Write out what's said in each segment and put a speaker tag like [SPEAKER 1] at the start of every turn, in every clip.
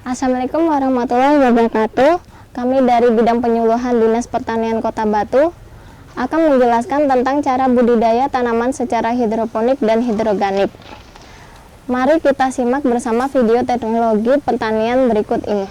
[SPEAKER 1] Assalamualaikum warahmatullahi wabarakatuh. Kami dari bidang penyuluhan Dinas Pertanian Kota Batu akan menjelaskan tentang cara budidaya tanaman secara hidroponik dan hidroganik. Mari kita simak bersama video teknologi pertanian berikut ini.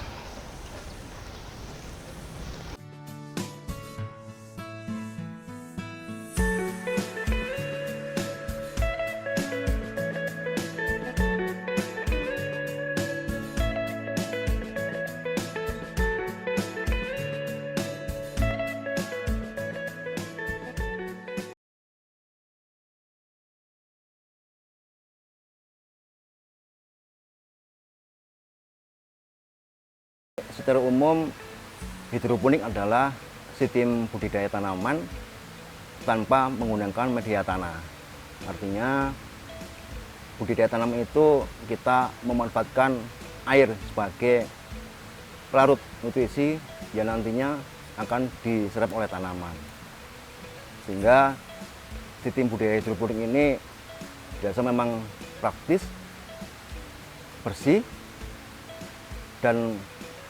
[SPEAKER 2] Secara umum, hidroponik adalah sistem budidaya tanaman tanpa menggunakan media tanah. Artinya, budidaya tanaman itu kita memanfaatkan air sebagai pelarut nutrisi yang nantinya akan diserap oleh tanaman. Sehingga sistem budidaya hidroponik ini biasa memang praktis, bersih, dan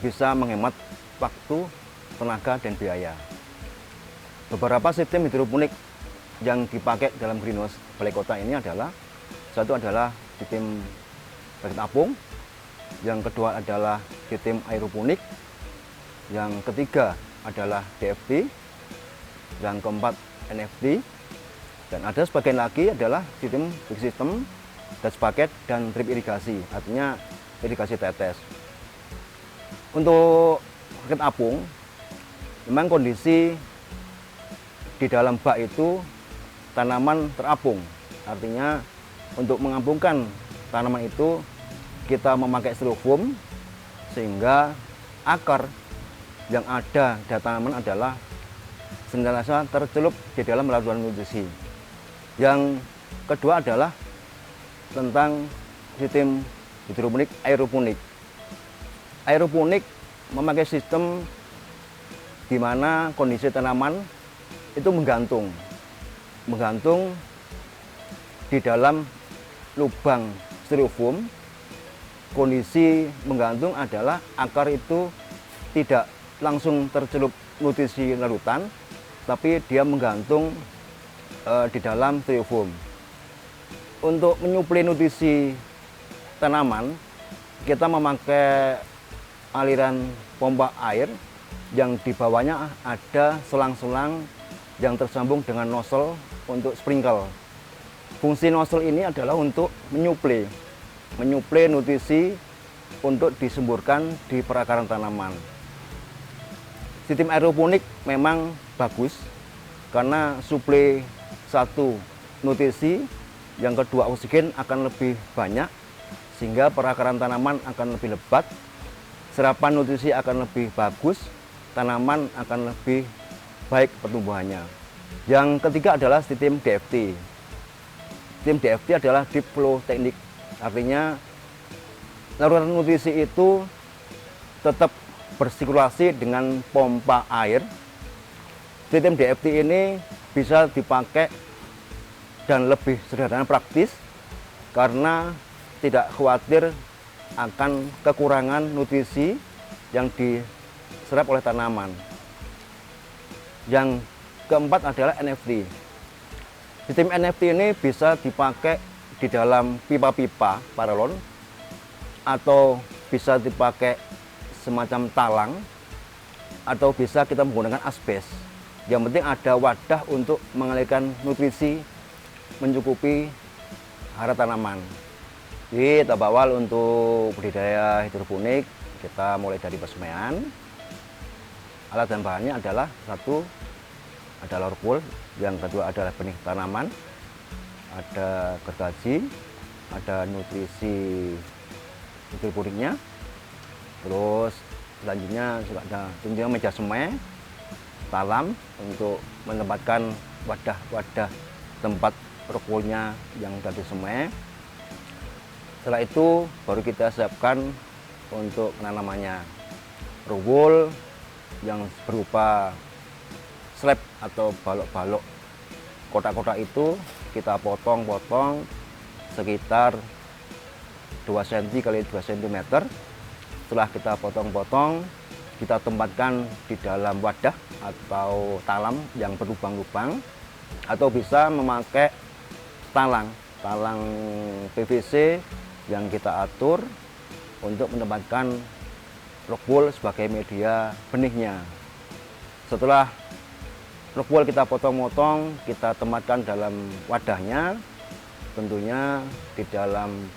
[SPEAKER 2] bisa menghemat waktu, tenaga, dan biaya. Beberapa sistem hidroponik yang dipakai dalam greenhouse balai kota ini adalah, satu adalah sistem rakit apung, yang kedua adalah sistem aeroponik, yang ketiga adalah DFT, yang keempat NFT, dan ada sebagian lagi adalah sistem big system, gas bucket, dan drip irigasi, artinya irigasi tetes. Untuk rakit apung, memang kondisi di dalam bak itu tanaman terapung. Artinya untuk mengampungkan tanaman itu kita memakai styrofoam sehingga akar yang ada di tanaman adalah senantiasa tercelup di dalam larutan nutrisi. Yang kedua adalah tentang sistem hidroponik aeroponik. Aeroponik memakai sistem di mana kondisi tanaman itu menggantung di dalam lubang styrofoam. Kondisi menggantung adalah akar itu tidak langsung tercelup nutrisi larutan, tapi dia menggantung di dalam styrofoam. Untuk menyuplai nutrisi tanaman, kita memakai aliran pompa air yang di bawahnya ada selang-selang yang tersambung dengan nozzle untuk sprinkle. Fungsi nozzle ini adalah untuk menyuplai nutrisi untuk disemburkan di perakaran tanaman. Sistem aeroponik memang bagus karena suplai satu nutrisi, yang kedua oksigen akan lebih banyak sehingga perakaran tanaman akan lebih lebat, serapan nutrisi akan lebih bagus, tanaman akan lebih baik pertumbuhannya. Yang ketiga adalah sistem DFT. Sistem DFT adalah Deep Flow Technique, artinya larutan nutrisi itu tetap bersirkulasi dengan pompa air. Sistem DFT ini bisa dipakai dan lebih sederhana praktis karena tidak khawatir akan kekurangan nutrisi yang diserap oleh tanaman. Yang keempat adalah NFT. Sistem NFT ini bisa dipakai di dalam pipa-pipa paralon atau bisa dipakai semacam talang atau bisa kita menggunakan asbes. Yang penting ada wadah untuk mengalirkan nutrisi mencukupi hara tanaman. Jadi tahap awal untuk budidaya hidroponik kita mulai dari pesemaian. Alat dan bahannya adalah satu adalah roll, yang kedua adalah benih tanaman, ada gergaji, ada nutrisi hidroponiknya, terus selanjutnya juga ada tentunya meja semai, talam untuk menempatkan wadah-wadah tempat rollnya yang tadi semai. Setelah itu baru kita siapkan untuk penanamannya. Roll yang berupa slab atau balok-balok kotak-kotak itu kita potong-potong sekitar 2 cm x 2 cm. Setelah kita potong-potong, kita tempatkan di dalam wadah atau talam yang berlubang-lubang, atau bisa memakai talang PVC yang kita atur untuk menempatkan rockwool sebagai media benihnya. Setelah rockwool kita potong-potong, kita tempatkan dalam wadahnya. Tentunya di dalam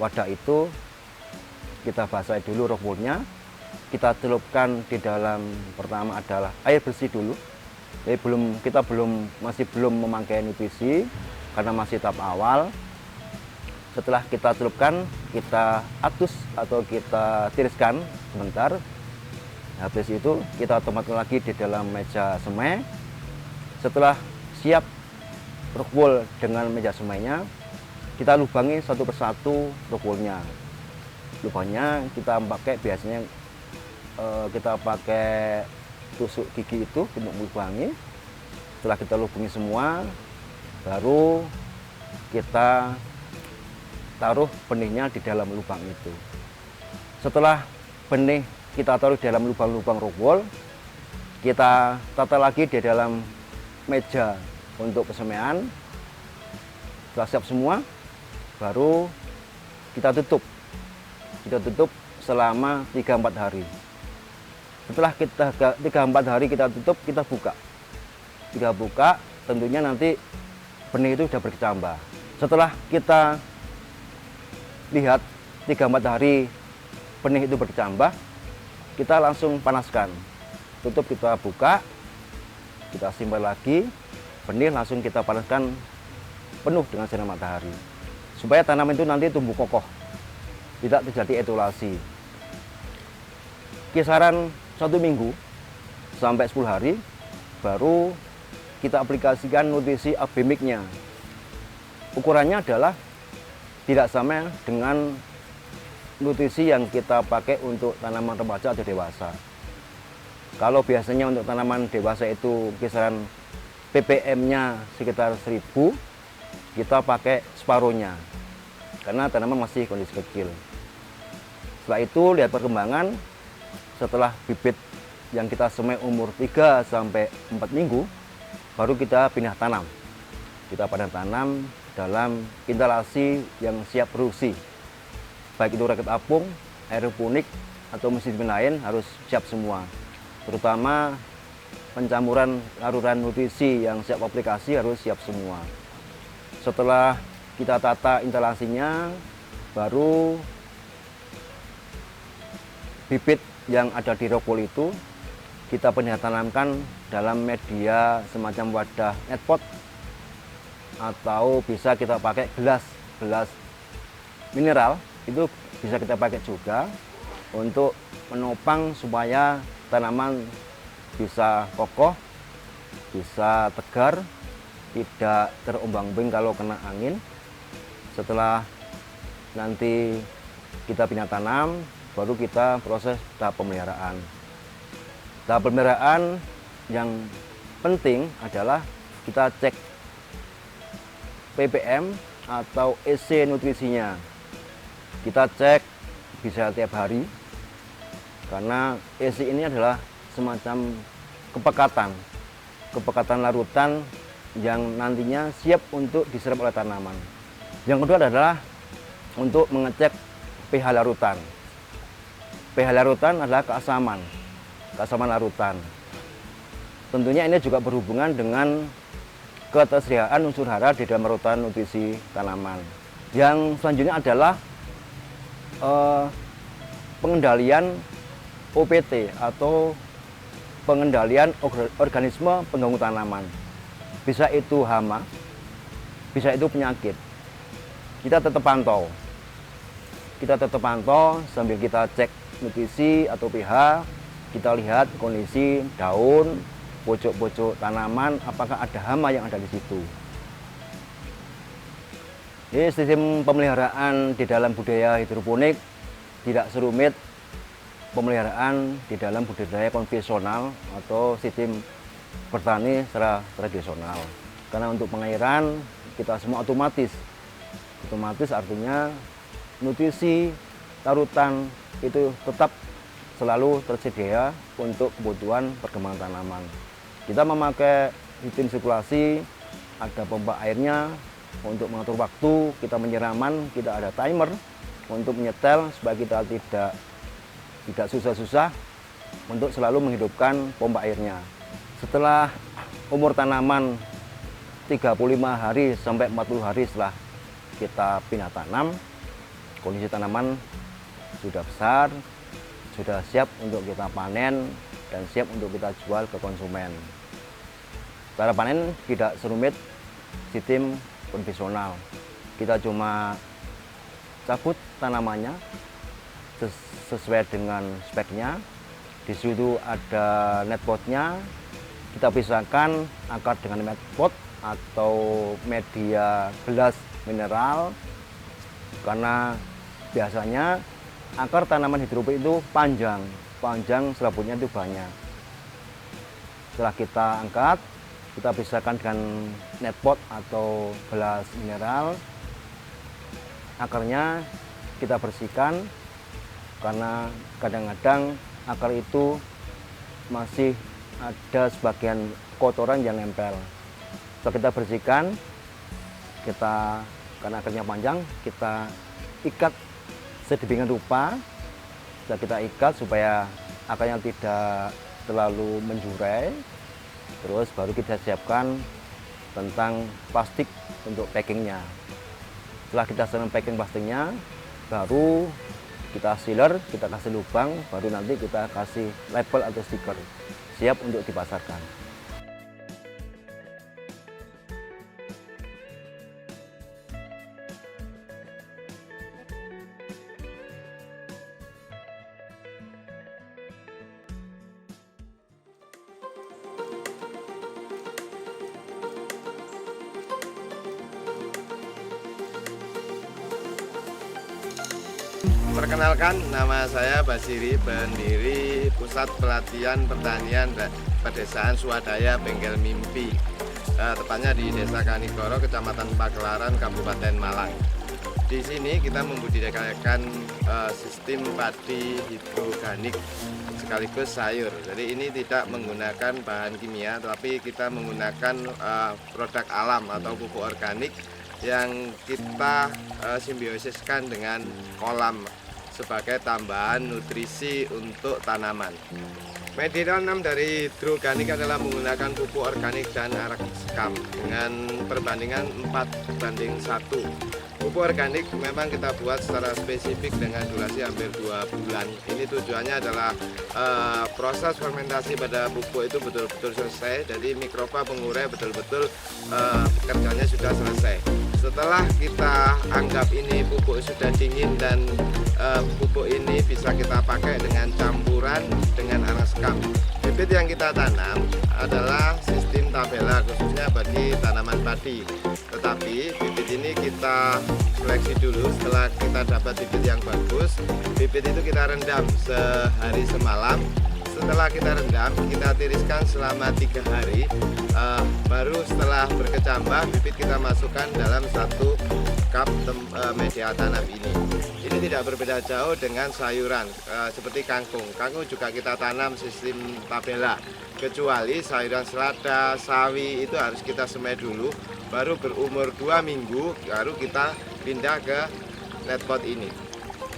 [SPEAKER 2] wadah itu kita basahi dulu rockwoolnya. Kita celupkan di dalam, pertama adalah air bersih dulu. Jadi kita masih belum memakai nutrisi karena masih tahap awal. Setelah kita celupkan, kita adus atau kita tiriskan sebentar. Habis itu kita tempatkan lagi di dalam meja semai. Setelah siap rockwool dengan meja semainya, kita lubangi satu persatu rockwoolnya. Lubangnya kita pakai biasanya kita pakai tusuk gigi itu untuk melubangi. Setelah kita lubangi semua, baru kita taruh benihnya di dalam lubang itu. Setelah benih kita taruh di dalam lubang-lubang rockwool, kita tata lagi di dalam meja untuk kesemaian. Setelah siap semua, baru kita tutup. Kita tutup selama 3-4 hari. Setelah 3-4 hari kita tutup, kita buka. Kita buka, tentunya nanti benih itu sudah berkecambah. Setelah kita lihat 3-4 hari benih itu berkecambah, kita langsung panaskan. Tutup kita buka, kita simpan lagi, benih langsung kita panaskan penuh dengan sinar matahari. Supaya tanaman itu nanti tumbuh kokoh, tidak terjadi etulasi. Kisaran 1 minggu sampai 10 hari, baru kita aplikasikan nutrisi abimiknya. Ukurannya adalah tidak sama dengan nutrisi yang kita pakai untuk tanaman remaja atau dewasa. Kalau biasanya untuk tanaman dewasa itu kisaran ppm-nya sekitar 1000, kita pakai separuhnya karena tanaman masih kondisi kecil. Setelah itu lihat perkembangan. Setelah bibit yang kita semai umur 3-4 minggu, baru kita pindah tanam. Kita pindah tanam dalam instalasi yang siap produksi. Baik itu rakit apung, aeroponik, atau mesin lain harus siap semua. Terutama pencampuran larutan nutrisi yang siap aplikasi harus siap semua. Setelah kita tata instalasinya, baru bibit yang ada di rockwool itu kita pindah tanamkan dalam media semacam wadah netpot, atau bisa kita pakai gelas mineral, itu bisa kita pakai juga untuk menopang supaya tanaman bisa kokoh, bisa tegar, tidak terombang-ambing kalau kena angin. Setelah nanti kita pindah tanam, baru kita proses tahap pemeliharaan. Tahap pemeliharaan yang penting adalah kita cek ppm atau EC nutrisinya. Kita cek bisa tiap hari, karena EC ini adalah semacam kepekatan larutan yang nantinya siap untuk diserap oleh tanaman. Yang kedua adalah untuk mengecek pH larutan. pH larutan adalah keasaman larutan. Tentunya ini juga berhubungan dengan ketersediaan unsur hara di dalam larutan nutrisi tanaman. Yang selanjutnya adalah pengendalian OPT atau pengendalian organisme pengganggu tanaman. Bisa itu hama, bisa itu penyakit. Kita tetap pantau. Sambil kita cek nutrisi atau pH, kita lihat kondisi daun, pojok-pojok tanaman, apakah ada hama yang ada di situ. Jadi sistem pemeliharaan di dalam budaya hidroponik tidak serumit pemeliharaan di dalam budidaya konvensional atau sistem bertani secara tradisional. Karena untuk pengairan kita semua otomatis artinya nutrisi larutan itu tetap selalu tersedia untuk kebutuhan perkembangan tanaman. Kita memakai sistem sirkulasi, ada pompa airnya untuk mengatur waktu, kita penyiraman, kita ada timer untuk menyetel supaya kita tidak susah-susah untuk selalu menghidupkan pompa airnya. Setelah umur tanaman 35 hari sampai 40 hari setelah kita pindah tanam, kondisi tanaman sudah besar, sudah siap untuk kita panen dan siap untuk kita jual ke konsumen. Cara panen tidak serumit sistem konvensional. Kita cuma cabut tanamannya sesuai dengan speknya. Di situ ada netpotnya. Kita pisahkan akar dengan netpot atau media gelas mineral, karena biasanya akar tanaman hidroponik itu panjang serabutnya itu banyak. Setelah kita angkat, kita pisahkan dengan netpot atau gelas mineral. Akarnya kita bersihkan karena kadang-kadang akar itu masih ada sebagian kotoran yang nempel. Setelah kita bersihkan, karena akarnya panjang, kita ikat sedemikian rupa. Setelah kita ikat supaya akarnya tidak terlalu menjurai, terus baru kita siapkan tentang plastik untuk packingnya. Setelah kita siapkan packing plastiknya, baru kita sealer, kita kasih lubang, baru nanti kita kasih label atau stiker, siap untuk dipasarkan.
[SPEAKER 3] Perkenalkan, nama saya Basiri, pendiri Pusat Pelatihan Pertanian Pedesaan Swadaya Bengkel Mimpi, tepatnya di Desa Kanigoro, Kecamatan Pagelaran, Kabupaten Malang. Di sini kita membudidayakan sistem padi hidroganik sekaligus sayur. Jadi ini tidak menggunakan bahan kimia, tapi kita menggunakan produk alam atau pupuk organik yang kita simbiosiskan dengan kolam sebagai tambahan nutrisi untuk tanaman. Media tanam dari hidroganik adalah menggunakan pupuk organik dan arak sekam dengan perbandingan 4:1. Pupuk organik memang kita buat secara spesifik dengan durasi hampir 2 bulan. Ini tujuannya adalah proses fermentasi pada pupuk itu betul-betul selesai, jadi mikroba pengurai betul-betul kerjanya sudah selesai. Setelah kita anggap ini pupuk sudah dingin dan pupuk ini bisa kita pakai dengan campuran dengan arak sekam. Bibit yang kita tanam adalah sistem tabela khususnya bagi tanaman padi. Tetapi bibit ini kita seleksi dulu. Setelah kita dapat bibit yang bagus, bibit itu kita rendam sehari semalam. Setelah kita rendam, kita tiriskan selama 3 hari. Baru setelah berkecambah, bibit kita masukkan dalam 1 cup media tanam ini. Ini tidak berbeda jauh dengan sayuran seperti kangkung. Kangkung juga kita tanam sistem tabela. Kecuali sayuran selada, sawi itu harus kita semai dulu. Baru berumur 2 minggu, baru kita pindah ke netpot ini.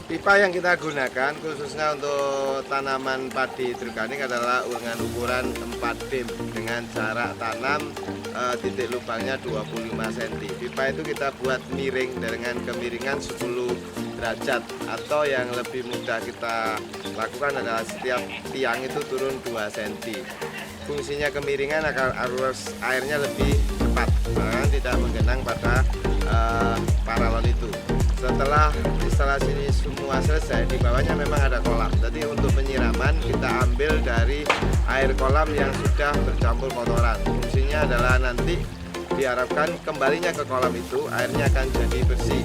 [SPEAKER 3] Pipa yang kita gunakan khususnya untuk tanaman padi hidroganik adalah dengan ukuran 4 dim dengan jarak tanam titik lubangnya 25 cm. Pipa itu kita buat miring dengan kemiringan 10 derajat, atau yang lebih mudah kita lakukan adalah setiap tiang itu turun 2 cm. Fungsinya kemiringan agar arus airnya lebih cepat, tidak menggenang pada paralon itu. Setelah instalasi ini semua selesai, di bawahnya memang ada kolam. Jadi untuk penyiraman kita ambil dari air kolam yang sudah bercampur kotoran. Fungsinya adalah nanti diharapkan kembalinya ke kolam itu airnya akan jadi bersih.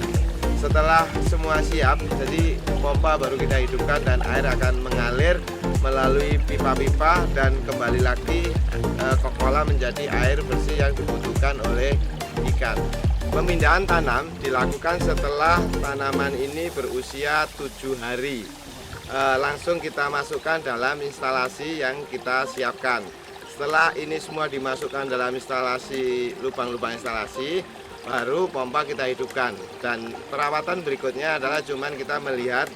[SPEAKER 3] Setelah semua siap, jadi pompa baru kita hidupkan dan air akan mengalir melalui pipa-pipa dan kembali lagi ke kolam menjadi air bersih yang dibutuhkan oleh ikan. Pemindahan tanam dilakukan setelah tanaman ini berusia 7 hari. Langsung kita masukkan dalam instalasi yang kita siapkan. Setelah ini semua dimasukkan dalam instalasi, lubang-lubang instalasi, baru pompa kita hidupkan. Dan perawatan berikutnya adalah cuman kita melihat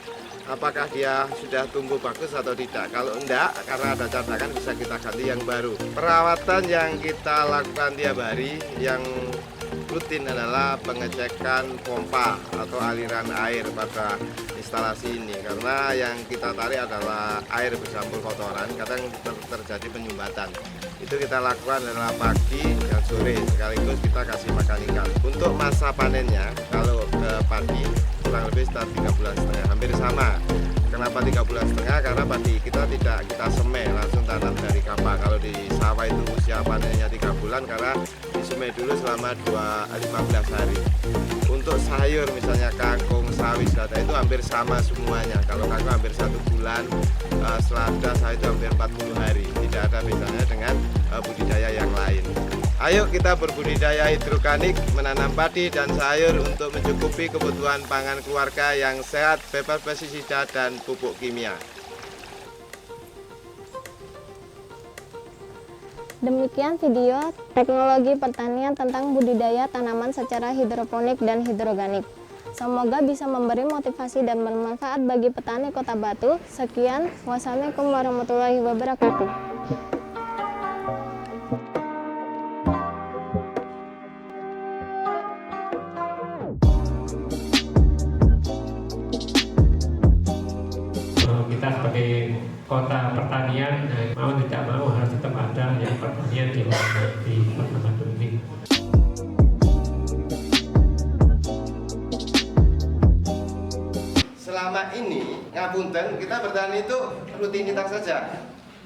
[SPEAKER 3] apakah dia sudah tumbuh bagus atau tidak. Kalau enggak, karena ada catakan, bisa kita ganti yang baru. Perawatan yang kita lakukan tiap hari yang rutin adalah pengecekan pompa atau aliran air pada instalasi ini, karena yang kita tarik adalah air bercampur kotoran, kadang terjadi penyumbatan. Itu kita lakukan adalah pagi dan sore, sekaligus kita kasih makan ikan. Untuk masa panennya, kalau padi kurang lebih sekitar 3 bulan setengah, hampir sama. Kenapa 3 bulan setengah? Karena padi kita tidak kita semai, langsung tanam dari kapak. Kalau di sawah itu usia panennya 3 bulan, karena disemai dulu selama 15 hari. Untuk sayur misalnya kangkung, sawi, selada itu hampir sama semuanya. Kalau kangkung hampir 1 bulan, selada saya itu hampir 40 hari. Tidak ada bedanya dengan budidaya yang lain. Ayo kita berbudidaya hidroganik, menanam padi dan sayur untuk mencukupi kebutuhan pangan keluarga yang sehat, bebas pestisida dan pupuk kimia.
[SPEAKER 1] Demikian video teknologi pertanian tentang budidaya tanaman secara hidroponik dan hidroganik. Semoga bisa memberi motivasi dan bermanfaat bagi petani Kota Batu. Sekian, wassalamualaikum warahmatullahi wabarakatuh.
[SPEAKER 4] Kita sebagai kota pertanian, mau tidak mau harus tetap ada yang pertanian di Kota Batu ini.
[SPEAKER 3] Selama ini ngapunten kita bertani itu rutinitas saja.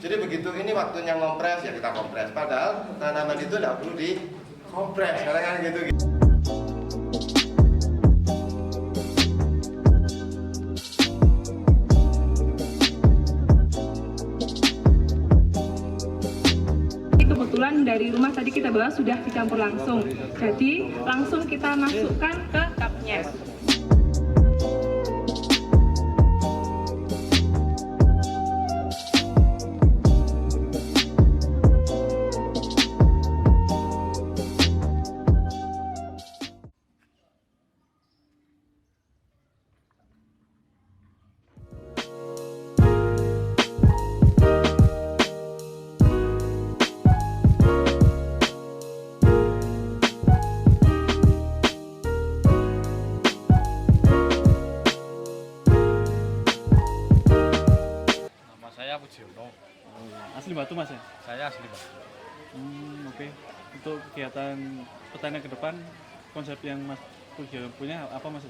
[SPEAKER 3] Jadi begitu ini waktunya ngompres ya kita kompres. Padahal tanaman itu tidak perlu dikompres. Sekarang kan gitu.
[SPEAKER 5] Kebetulan dari rumah tadi kita bawa sudah dicampur langsung, jadi langsung kita masukkan ke cupnya.
[SPEAKER 6] Saya Pujiono.
[SPEAKER 7] Asli Batu Mas ya?
[SPEAKER 6] Saya asli Batu.
[SPEAKER 7] Oke. Untuk kegiatan pertanian ke depan, konsep yang Mas Pujiono punya apa Mas?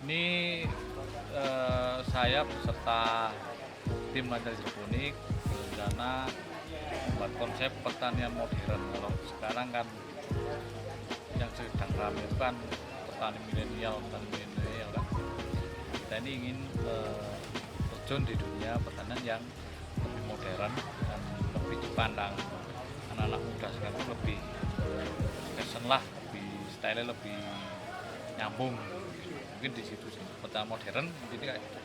[SPEAKER 6] Ini saya beserta tim Lancar Hidroponik berencana membuat konsep pertanian modern. Kalau sekarang kan yang sedang ramai itu kan petani milenial kan. Kita ini ingin terjun di dunia pertanian yang lebih modern dan lebih dipandang anak-anak muda sekarang, lebih fashion lah, lebih style, lebih nyambung. Mungkin di situ sih pertanian modern jadi kayak gitu.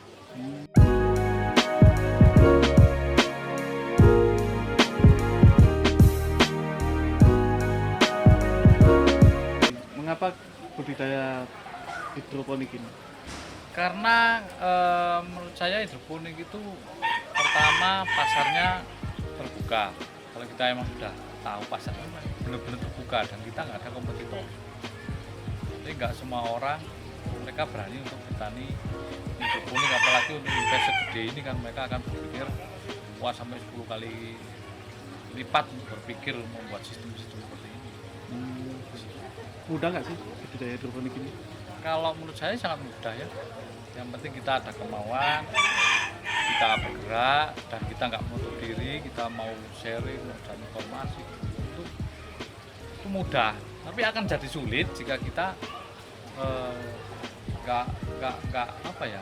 [SPEAKER 7] Mengapa budidaya hidroponik ini?
[SPEAKER 6] Karena menurut saya hidroponik itu pertama pasarnya terbuka. Kalau kita emang sudah tahu pasarnya benar-benar terbuka dan kita nggak ada kompetitor. Jadi nggak semua orang mereka berani untuk bertani hidroponik, apalagi untuk investasi gede ini kan mereka akan berpikir wah sampai 10 kali lipat berpikir membuat sistem-sistem seperti ini.
[SPEAKER 7] Mudah nggak sih budidaya hidroponik ini?
[SPEAKER 6] Kalau menurut saya sangat mudah ya. Yang penting kita ada kemauan, kita bergerak dan kita nggak menutup diri, kita mau sharing dan informasi itu mudah. Tapi akan jadi sulit jika kita nggak apa ya,